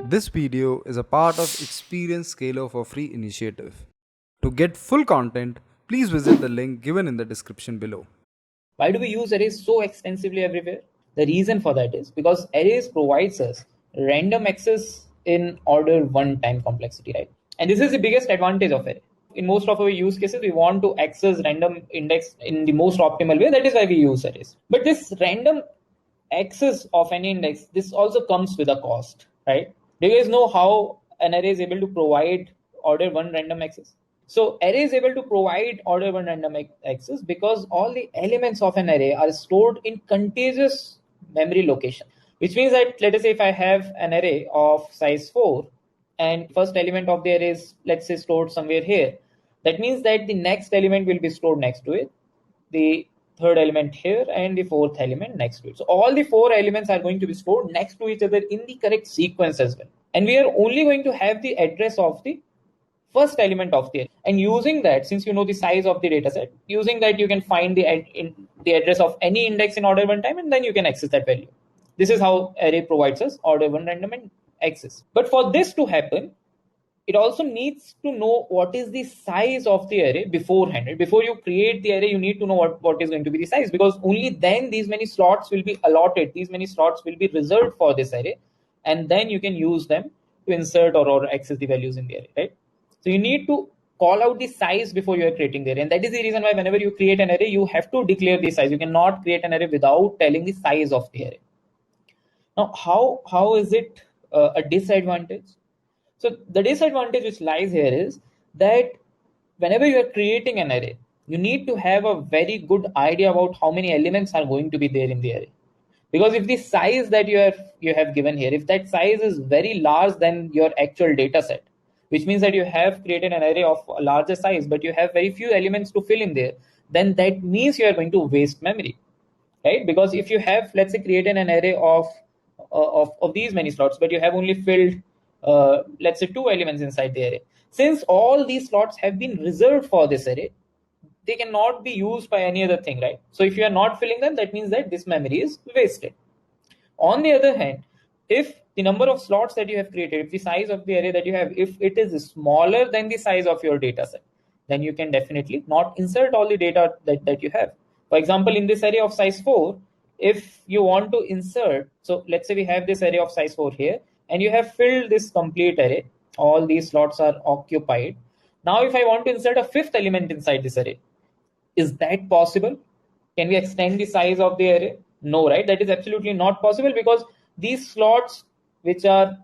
This video is a part of Experience Scalar for Free initiative. To get full content, please visit the link given in the description below. Why do we use arrays so extensively everywhere? The reason for that is because arrays provides us random access in order 1 time complexity, right? And this is the biggest advantage of array. In most of our use cases, we want to access random index in the most optimal way. That is why we use arrays. But this random access of any index, this also comes with a cost, right? Do you guys know how an array is able to provide order 1 random access? So array is able to provide order 1 random access because all the elements of an array are stored in contiguous memory location, which means that, let us say if I have an array of size 4 and first element of the array is, let's say, stored somewhere here, that means that the next element will be stored next to it, the third element here, and the fourth element next to it. So all the 4 elements are going to be stored next to each other in the correct sequence as well. And we are only going to have the address of the first element of the array. And using that, since you know the size of the data set, using that you can find the address of any index in order 1 time, and then you can access that value. This is how array provides us order 1 random access. But for this to happen, it also needs to know what is the size of the array beforehand. Before you create the array, you need to know what is going to be the size, because only then these many slots will be allotted, these many slots will be reserved for this array, and then you can use them to insert or access the values in the array, right? So you need to call out the size before you are creating the array. And that is the reason why whenever you create an array, you have to declare the size. You cannot create an array without telling the size of the array. Now, how is it a disadvantage? So the disadvantage which lies here is that whenever you are creating an array, you need to have a very good idea about how many elements are going to be there in the array. Because if the size that you have given here, if that size is very large than your actual data set, which means that you have created an array of a larger size, but you have very few elements to fill in there, then that means you are going to waste memory, right? Because if you have, let's say, created an array of these many slots, but you have only filled, let's say, 2 elements inside the array. Since all these slots have been reserved for this array, they cannot be used by any other thing, right? So if you are not filling them, that means that this memory is wasted. On the other hand, if the number of slots that you have created, if the size of the array that you have, if it is smaller than the size of your data set, then you can definitely not insert all the data that you have. For example, in this array of size 4, if you want to insert, so let's say we have this array of size 4 here, and you have filled this complete array, all these slots are occupied. Now, if I want to insert a 5th element inside this array, is that possible? Can we extend the size of the array? No, right? That is absolutely not possible, because these slots which are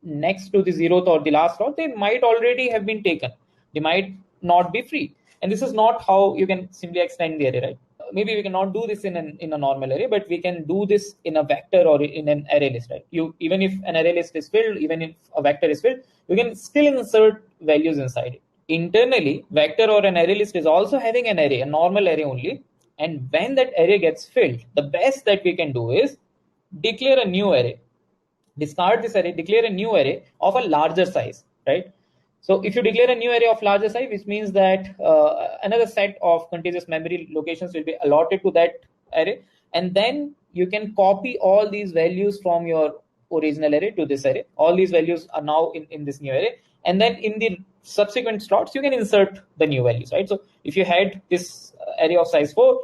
next to the 0th or the last slot, they might already have been taken. They might not be free. And this is not how you can simply extend the array, right? Maybe we cannot do this in a normal array, but we can do this in a vector or in an array list, right? Even if an array list is filled, even if a vector is filled, you can still insert values inside it. Internally, vector or an array list is also having an array, a normal array only. And when that array gets filled, the best that we can do is declare a new array. Discard this array, declare a new array of a larger size, right? So if you declare a new array of larger size, which means that another set of contiguous memory locations will be allotted to that array. And then you can copy all these values from your original array to this array. All these values are now in this new array. And then in the subsequent slots, you can insert the new values, right? So if you had this array of size 4,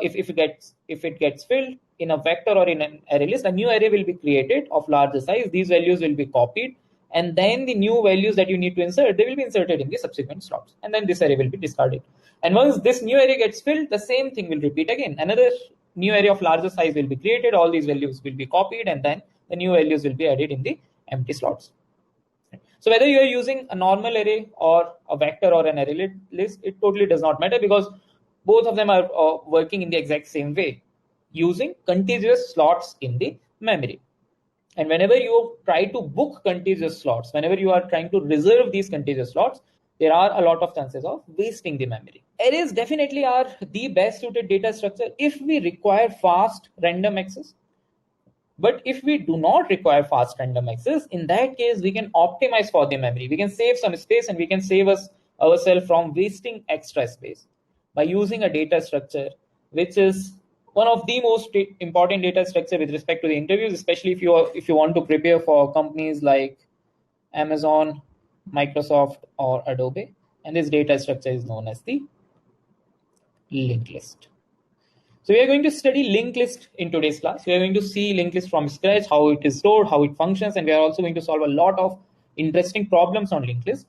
if it gets filled in a vector or in an array list, a new array will be created of larger size. These values will be copied, and then the new values that you need to insert, they will be inserted in the subsequent slots, and then this array will be discarded. And once this new array gets filled, the same thing will repeat again. Another new array of larger size will be created, all these values will be copied, and then the new values will be added in the empty slots. So whether you are using a normal array or a vector or an array list, it totally does not matter, because both of them are working in the exact same way, using contiguous slots in the memory. And whenever you try to book contiguous slots, whenever you are trying to reserve these contiguous slots, there are a lot of chances of wasting the memory. Arrays definitely are the best suited data structure if we require fast random access. But if we do not require fast random access, in that case, we can optimize for the memory. We can save some space, and we can save ourselves from wasting extra space by using a data structure which is one of the most important data structure with respect to the interviews, especially if you want to prepare for companies like Amazon, Microsoft, or Adobe. And this data structure is known as the linked list. So we are going to study linked list in today's class. We are going to see linked list from scratch, how it is stored, how it functions, and we are also going to solve a lot of interesting problems on linked list.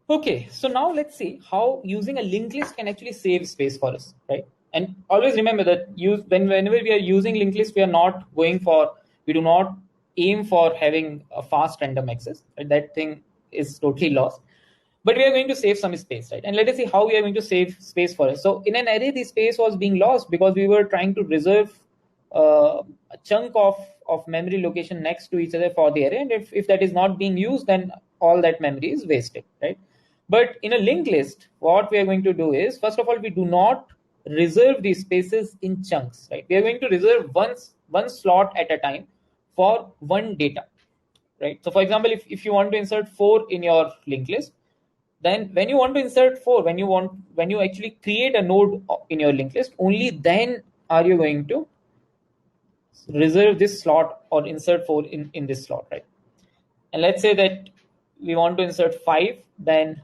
Okay, so now let's see how using a linked list can actually save space for us, right? And always remember that whenever we are using linked list, we do not aim for having a fast random access. Right? That thing is totally lost. But we are going to save some space, right? And let us see how we are going to save space for us. So in an array, the space was being lost because we were trying to reserve a chunk of memory location next to each other for the array. And if that is not being used, then all that memory is wasted, right? But in a linked list, what we are going to do is, first of all, we do not reserve these spaces in chunks, right? We are going to reserve one slot at a time for one data, right? So for example, if you want to insert 4 in your linked list, then when you want to insert 4, when you actually create a node in your linked list, only then are you going to reserve this slot or insert 4 in this slot, right? And let's say that we want to insert 5, then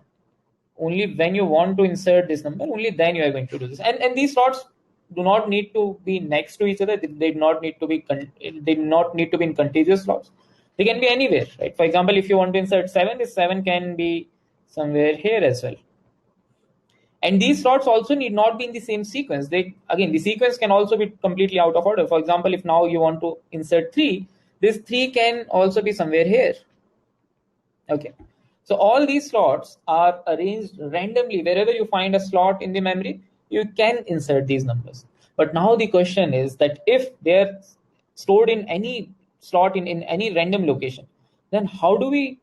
only when you want to insert this number, only then you are going to do this. And these slots do not need to be next to each other. They do not need to be in contiguous slots. They can be anywhere, right? For example, if you want to insert 7, this 7 can be somewhere here as well. And these slots also need not be in the same sequence. The sequence can also be completely out of order. For example, if now you want to insert 3, this 3 can also be somewhere here. Okay. So all these slots are arranged randomly. Wherever you find a slot in the memory, you can insert these numbers. But now the question is that if they're stored in any slot in any random location, then how do we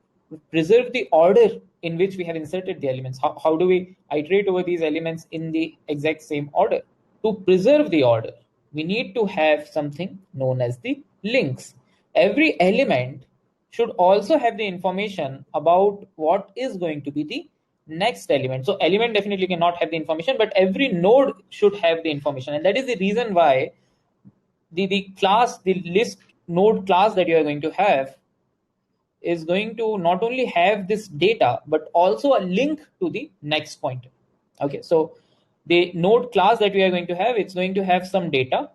preserve the order in which we have inserted the elements? How do we iterate over these elements in the exact same order? To preserve the order, we need to have something known as the links. Every element should also have the information about what is going to be the next element. So element definitely cannot have the information, but every node should have the information. And that is the reason why the list node class that you are going to have is going to not only have this data, but also a link to the next pointer. Okay, so the node class that we are going to have, it's going to have some data.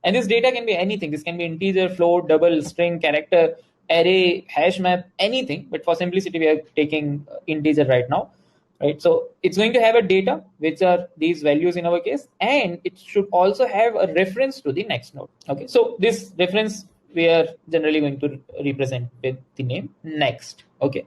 And this data can be anything. This can be integer, float, double, string, character, array, hash map, anything. But for simplicity, we are taking integer right now. Right, so it's going to have a data, which are these values in our case, and it should also have a reference to the next node. Okay, so this reference we are generally going to represent with the name next. Okay,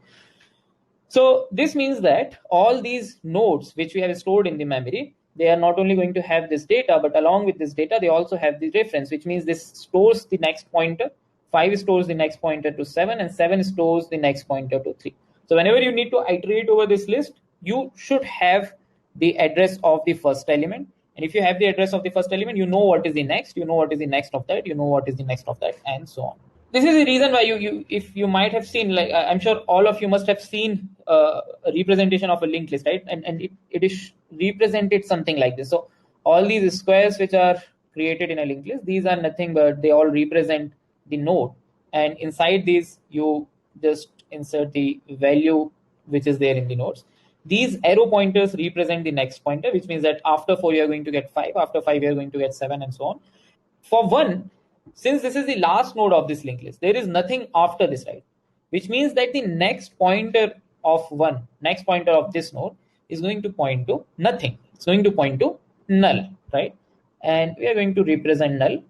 so this means that all these nodes which we have stored in the memory, they are not only going to have this data, but along with this data, they also have the reference, which means this stores the next pointer. 5 stores the next pointer to 7, and 7 stores the next pointer to 3. So whenever you need to iterate over this list, you should have the address of the first element. And if you have the address of the first element, you know what is the next, you know what is the next of that, you know what is the next of that, and so on. This is the reason why if you might have seen, like I'm sure all of you must have seen a representation of a linked list, right? And it is represented something like this. So all these squares which are created in a linked list, these are nothing but they all represent the node. And inside these, you just insert the value which is there in the nodes. These arrow pointers represent the next pointer, which means that after 4 you are going to get 5, after 5 you are going to get 7, and so on. For 1, since this is the last node of this linked list, there is nothing after this, right? Which means that the next pointer of 1, next pointer of this node is going to point to nothing. It's going to point to null, right? And we are going to represent null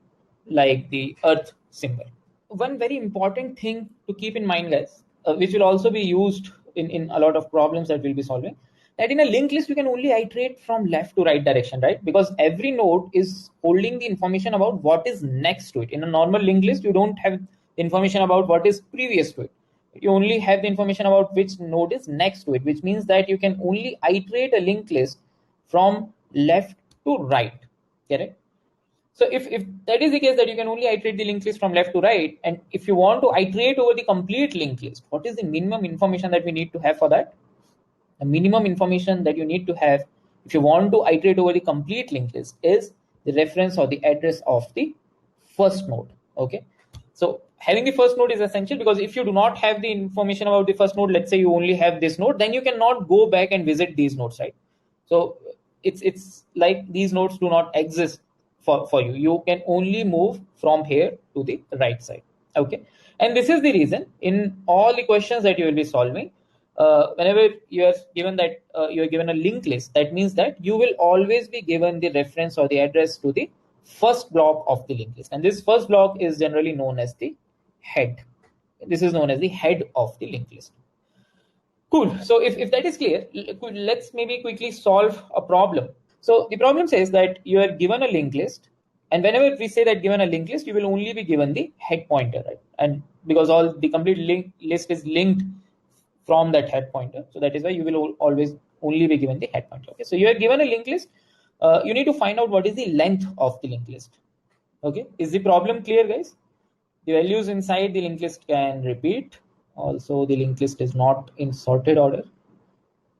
like the earth symbol. One very important thing to keep in mind, guys, which will also be used in a lot of problems that we'll be solving, that in a linked list, you can only iterate from left to right direction, right? Because every node is holding the information about what is next to it. In a normal linked list, you don't have information about what is previous to it. You only have the information about which node is next to it, which means that you can only iterate a linked list from left to right, correct? So if that is the case, that you can only iterate the linked list from left to right, and if you want to iterate over the complete linked list, what is the minimum information that we need to have for that? The minimum information that you need to have if you want to iterate over the complete linked list is the reference or the address of the first node. Okay, so having the first node is essential, because if you do not have the information about the first node, let's say you only have this node, then you cannot go back and visit these nodes, right? So it's like these nodes do not exist for you. You can only move from here to the right side. Okay, and this is the reason in all the questions that you will be solving, whenever you are given that you are given a linked list, that means that you will always be given the reference or the address to the first block of the linked list, and this first block is generally known as the head. This is known as the head of the linked list. Cool. So if that is clear, let's maybe quickly solve a problem. So the problem says that you are given a linked list, and whenever we say that given a linked list, you will only be given the head pointer, right? And because all the complete linked list is linked from that head pointer, so that is why you will always only be given the head pointer. Okay, so you are given a linked list. You need to find out what is the length of the linked list. Okay, is the problem clear, guys? The values inside the linked list can repeat. Also, the linked list is not in sorted order.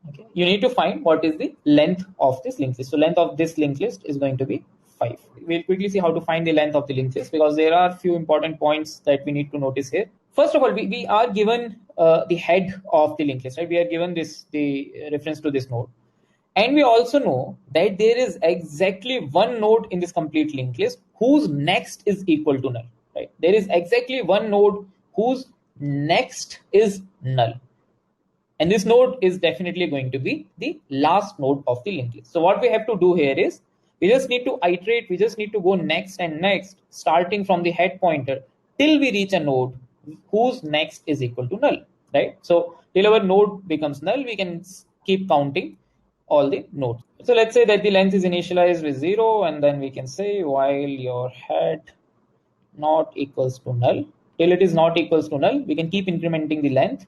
Okay, you need to find what is the length of this linked list. So length of this linked list is going to be 5. We'll quickly see how to find the length of the linked list, because there are a few important points that we need to notice here. First of all, we are given the head of the linked list, right? We are given the reference to this node. And we also know that there is exactly one node in this complete linked list whose next is equal to null, right? There is exactly one node whose next is null. And this node is definitely going to be the last node of the linked list. So what we have to do here is we just need to iterate. We just need to go next and next, starting from the head pointer till we reach a node whose next is equal to null, right? So till our node becomes null, we can keep counting all the nodes. So let's say that the length is initialized with 0, and then we can say while your head not equals to null, till it is not equals to null, we can keep incrementing the length,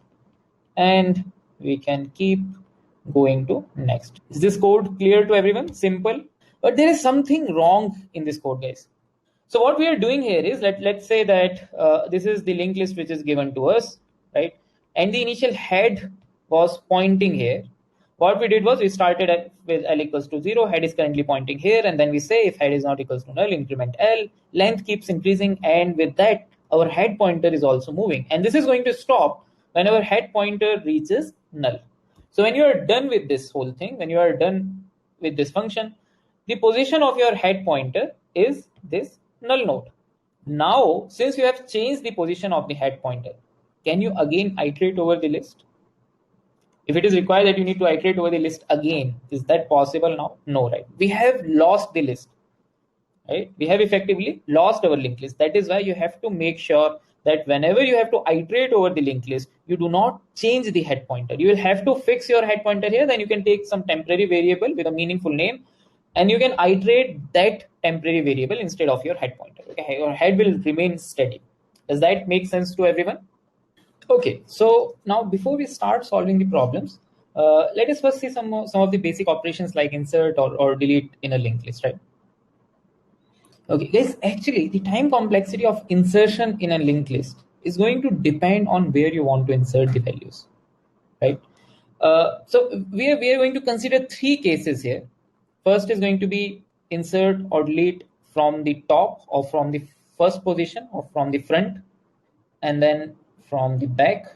and we can keep going to next. Is this code clear to everyone? Simple. But there is something wrong in this code, guys. So what we are doing here is, let's say that this is the linked list which is given to us, right? And the initial head was pointing here. What we did was we started with L equals to 0, head is currently pointing here, and then we say if head is not equals to null, increment L, length keeps increasing, and with that, our head pointer is also moving. And this is going to stop when our head pointer reaches null. So when you are done with this whole thing, when you are done with this function, the position of your head pointer is this null node. Now, since you have changed the position of the head pointer, can you again iterate over the list? If it is required that you need to iterate over the list again, is that possible now? No, right? We have lost the list, right? We have effectively lost our linked list. That is why you have to make sure that whenever you have to iterate over the linked list, you do not change the head pointer. You will have to fix your head pointer here. Then you can take some temporary variable with a meaningful name, and you can iterate that temporary variable instead of your head pointer. Okay, your head will remain steady. Does that make sense to everyone? Okay, so now before we start solving the problems, let us first see some of the basic operations like insert or delete in a linked list, right? Okay, guys, actually the time complexity of insertion in a linked list is going to depend on where you want to insert the values, right? So we are going to consider 3 cases here. First is going to be insert or delete from the top or from the first position or from the front, and then from the back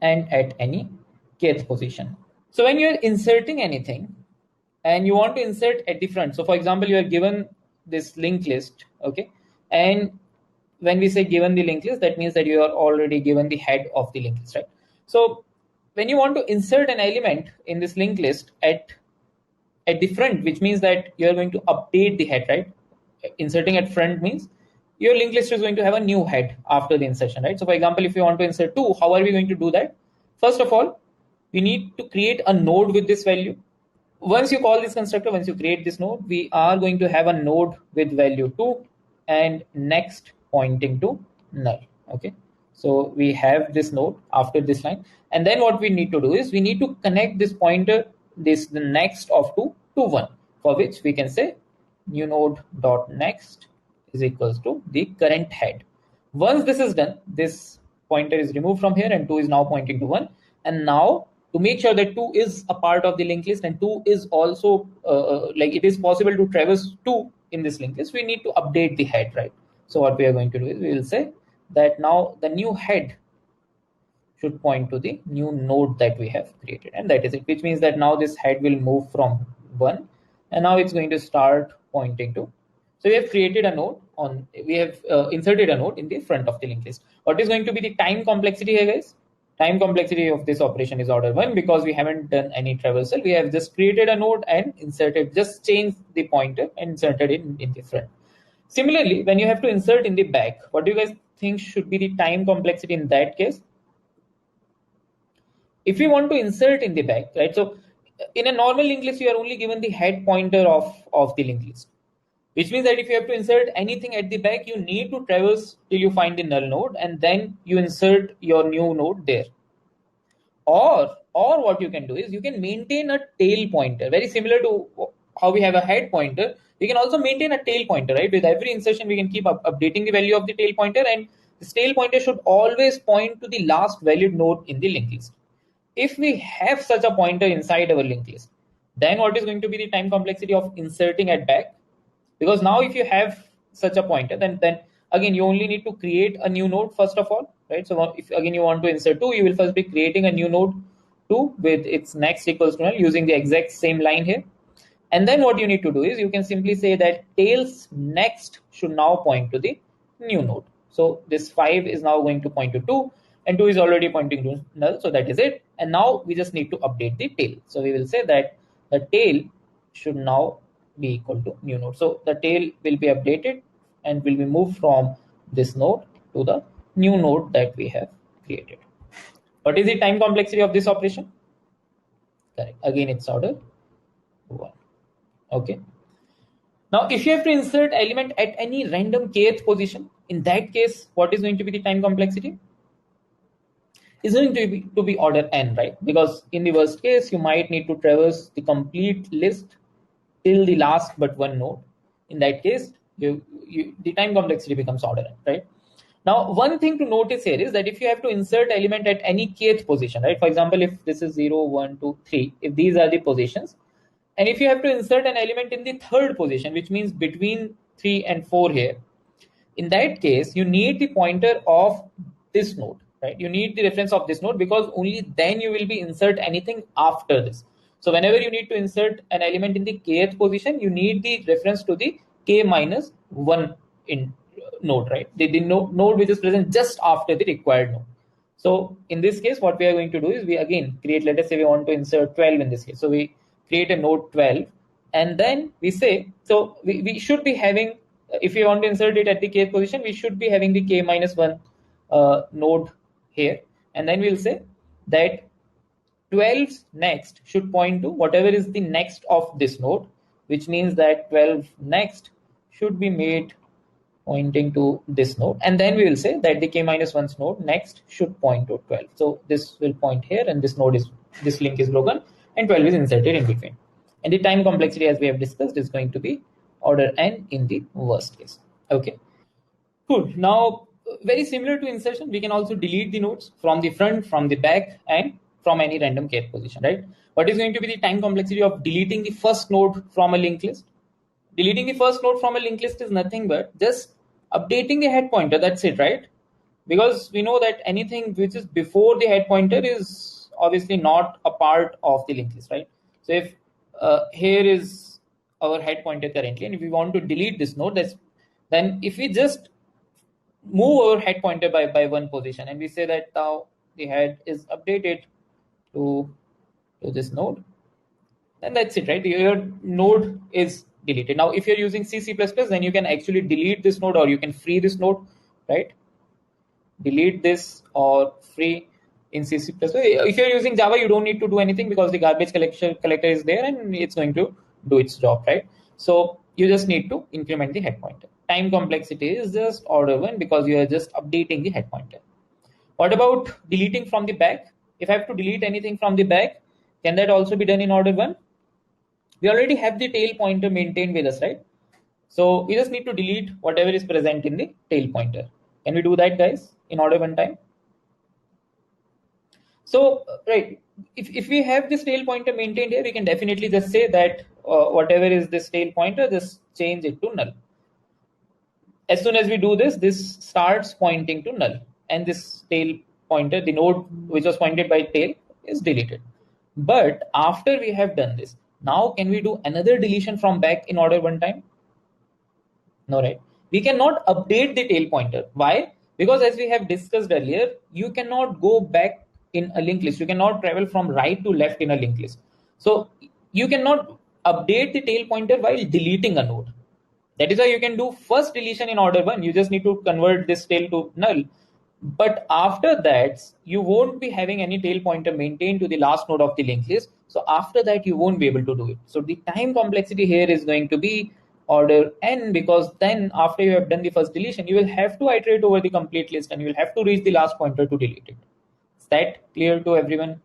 and at any kth position. So when you're inserting anything and you want to insert at the front, so for example, you are given this linked list, okay? And when we say given the linked list, that means that you are already given the head of the linked list, right? So when you want to insert an element in this linked list at the front, which means that you're going to update the head, right? Inserting at front means your linked list is going to have a new head after the insertion, right? So for example, if you want to insert 2, how are we going to do that? First of all, we need to create a node with this value. Once you call this constructor, once you create this node, we are going to have a node with value 2 and next pointing to null. Okay, so we have this node after this line, and then what we need to do is we need to connect this pointer, the next of 2 to 1, for which we can say new node dot next is equals to the current head. Once this is done, this pointer is removed from here and 2 is now pointing to 1. And now to make sure that 2 is a part of the linked list and 2 is also like it is possible to traverse 2 in this linked list, we need to update the head, right? So what we are going to do is we will say that now the new head should point to the new node that we have created, and that is it, which means that now this head will move from 1 and now it's going to start pointing to. So we have created a node on, we have inserted a node in the front of the linked list. What is going to be the time complexity here, guys? Time complexity of this operation is order 1 because we haven't done any traversal. We have just created a node and inserted, just changed the pointer and inserted it in the front. Similarly, when you have to insert in the back, what do you guys think should be the time complexity in that case? If we want to insert in the back, right? So in a normal linked list, you are only given the head pointer of the linked list, which means that if you have to insert anything at the back, you need to traverse till you find the null node and then you insert your new node there. Or what you can do is you can maintain a tail pointer, very similar to how we have a head pointer. We can also maintain a tail pointer, right? With every insertion, we can keep updating the value of the tail pointer, and this tail pointer should always point to the last valid node in the linked list. If we have such a pointer inside our linked list, then what is going to be the time complexity of inserting at back? Because now if you have such a pointer, then again you only need to create a new node first of all, right? So if again you want to insert 2, you will first be creating a new node 2 with its next equals to null using the exact same line here. And then what you need to do is you can simply say that tails next should now point to the new node. So this 5 is now going to point to 2 and 2 is already pointing to null. So that is it. And now we just need to update the tail. So we will say that the tail should now be equal to new node. So the tail will be updated and will be moved from this node to the new node that we have created. What is the time complexity of this operation? Correct. Again, it's order 1. Okay. Now, if you have to insert element at any random kth position, in that case, what is going to be the time complexity? Is going to be order n, right? Because in the worst case, you might need to traverse the complete list till the last but one node. In that case, the time complexity becomes order n, right? Now, one thing to notice here is that if you have to insert element at any kth position, right? For example, if this is 0, 1, 2, 3, if these are the positions, and if you have to insert an element in the third position, which means between 3 and 4 here, in that case, you need the pointer of this node, right? You need the reference of this node because only then you will be insert anything after this. So whenever you need to insert an element in the kth position, you need the reference to the k minus 1 in node, right? The node which is present just after the required node. So in this case, what we are going to do is we again create, let us say we want to insert 12 in this case. So we create a node 12 and then we say, so we should be having, if you want to insert it at the kth position, we should be having the k minus 1 node here. And then we'll say that 12's next should point to whatever is the next of this node, which means that 12 next should be made pointing to this node. And then we will say that the k minus 1's node next should point to 12. So this will point here and this node is, this link is broken and 12 is inserted in between. And the time complexity, as we have discussed, is going to be order n in the worst case. Okay, cool. Now, very similar to insertion, we can also delete the nodes from the front, from the back, and from any random kth position, right? What is going to be the time complexity of deleting the first node from a linked list? Deleting the first node from a linked list is nothing but just updating the head pointer. That's it, right? Because we know that anything which is before the head pointer is obviously not a part of the linked list, right? So if here is our head pointer currently, and if we want to delete this node, then if we just move our head pointer by one position and we say that now the head is updated to this node, then that's it, right? Your node is deleted. Now, if you're using C++, then you can actually delete this node or you can free this node, right? Delete this or free in C++. If you're using Java, you don't need to do anything because the garbage collector is there and it's going to do its job, right? So you just need to increment the head pointer. Time complexity is just order 1 because you are just updating the head pointer. What about deleting from the back? If I have to delete anything from the back, can that also be done in order 1? We already have the tail pointer maintained with us, right? So we just need to delete whatever is present in the tail pointer. Can we do that, guys, in order 1 time? So, right, if we have this tail pointer maintained here, we can definitely just say that whatever is this tail pointer, just change it to null. As soon as we do this, this starts pointing to null, and this tail pointer, the node which was pointed by tail, is deleted. But after we have done this, now can we do another deletion from back in order one time? No, right? We cannot update the tail pointer. Why? Because as we have discussed earlier, you cannot go back in a linked list. You cannot travel from right to left in a linked list. So you cannot update the tail pointer while deleting a node. That is why you can do first deletion in order one. You just need to convert this tail to null. But after that, you won't be having any tail pointer maintained to the last node of the linked list. So after that, you won't be able to do it. So the time complexity here is going to be order n, because then after you have done the first deletion, you will have to iterate over the complete list and you will have to reach the last pointer to delete it. Is that clear to everyone?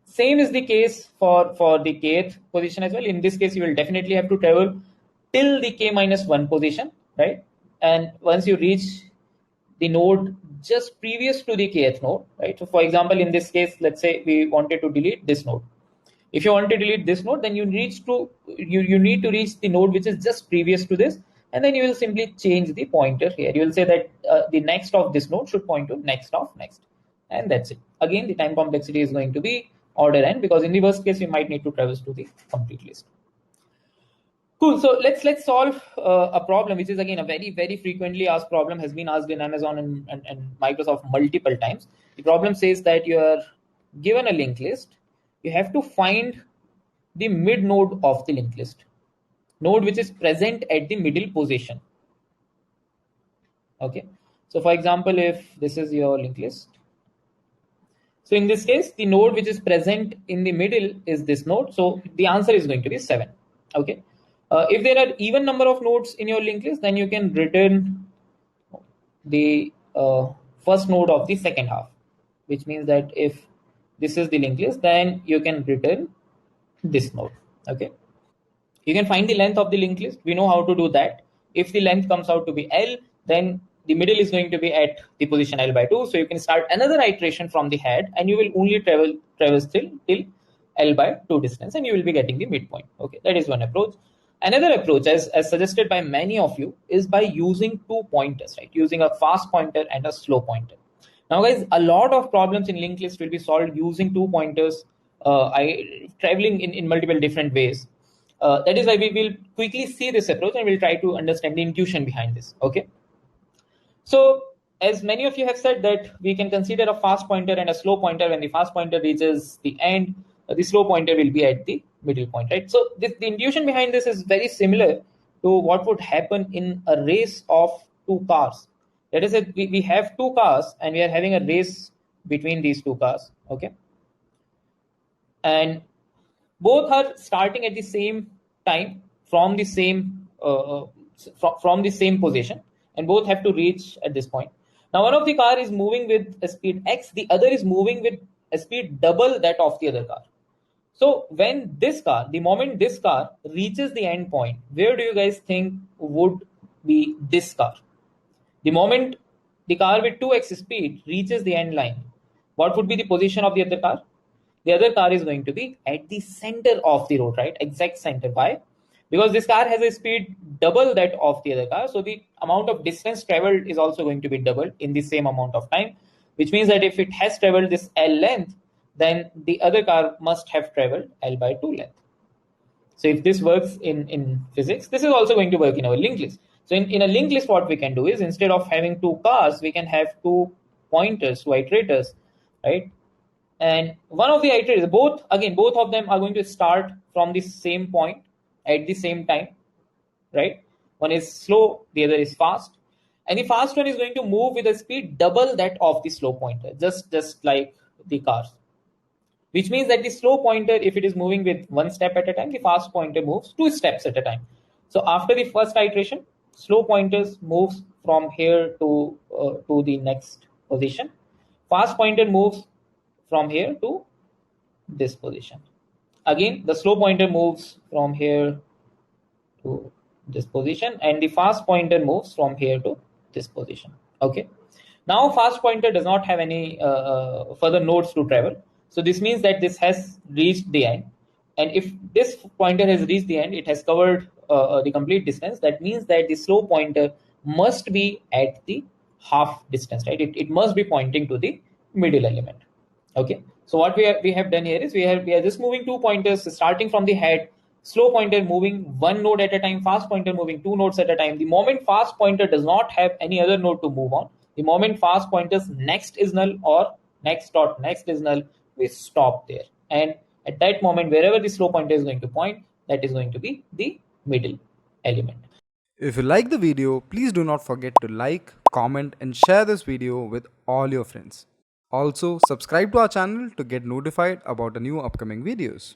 Same is the case for the kth position as well. In this case, you will definitely have to travel till the k-1 position, right? And once you reach the node just previous to the kth node, right? So for example, in this case, let's say we wanted to delete this node. If you want to delete this node, then you need to reach the node which is just previous to this, and then you will simply change the pointer here. You will say that the next of this node should point to next of next, and that's it. Again, the time complexity is going to be order n, because in the worst case, you might need to traverse to the complete list. Cool. So let's solve a problem which is again a very frequently asked problem, has been asked in Amazon and Microsoft multiple times. The problem says that you are given a linked list. You have to find the mid node of the linked list, node which is present at the middle position. Okay. So for example, if this is your linked list, so in this case, the node which is present in the middle is this node. So the answer is going to be 7. Okay. If there are even number of nodes in your linked list, then you can return the first node of the second half, which means that if this is the linked list, then you can return this node. Okay. You can find the length of the linked list. We know how to do that. If the length comes out to be L, then the middle is going to be at the position L by 2. So you can start another iteration from the head, and you will only traverse till L by 2 distance, and you will be getting the midpoint. Okay, that is one approach. Another approach, as suggested by many of you, is by using 2 pointers, right? Using a fast pointer and a slow pointer. Now, guys, a lot of problems in linked list will be solved using 2 pointers, traveling in multiple different ways. That is why we will quickly see this approach and we'll try to understand the intuition behind this. Okay. So as many of you have said that we can consider a fast pointer and a slow pointer. When the fast pointer reaches the end, the slow pointer will be at the middle point, right? So the intuition behind this is very similar to what would happen in a race of 2 cars. That is, we have 2 cars and we are having a race between these 2 cars. Okay. And both are starting at the same time from the same from the same position, and both have to reach at this point. Now one of the car is moving with a speed x, the other is moving with a speed double that of the other car. So when the moment this car reaches the end point, where do you guys think would be this car? The moment the car with 2x speed reaches the end line, what would be the position of the other car? The other car is going to be at the center of the road, right? Exact center. Why? Because this car has a speed double that of the other car. So the amount of distance traveled is also going to be doubled in the same amount of time, which means that if it has traveled this L length, then the other car must have traveled L by 2 length. So if this works in physics, this is also going to work in our linked list. So in a linked list, what we can do is, instead of having 2 cars, we can have 2 pointers, 2 iterators, right? And one of the iterators, both of them are going to start from the same point at the same time, right? One is slow, the other is fast. And the fast one is going to move with a speed double that of the slow pointer, just like the cars. Which means that the slow pointer, if it is moving with 1 step at a time, the fast pointer moves 2 steps at a time. So after the first iteration, slow pointers moves from here to the next position. Fast pointer moves from here to this position. Again, the slow pointer moves from here to this position, and the fast pointer moves from here to this position. Okay. Now fast pointer does not have any further nodes to travel. So this means that this has reached the end. And if this pointer has reached the end, it has covered the complete distance. That means that the slow pointer must be at the half distance, right? It must be pointing to the middle element. Okay. So what we have done here is we are just moving two pointers starting from the head. Slow pointer moving one node at a time, fast pointer moving two nodes at a time. The moment fast pointer does not have any other node to move on, the moment fast pointer's next is null or next dot next is null, we stop there. And at that moment, wherever the slow pointer is going to point, that is going to be the middle element. If you like the video, please do not forget to like, comment and share this video with all your friends. Also, subscribe to our channel to get notified about the new upcoming videos.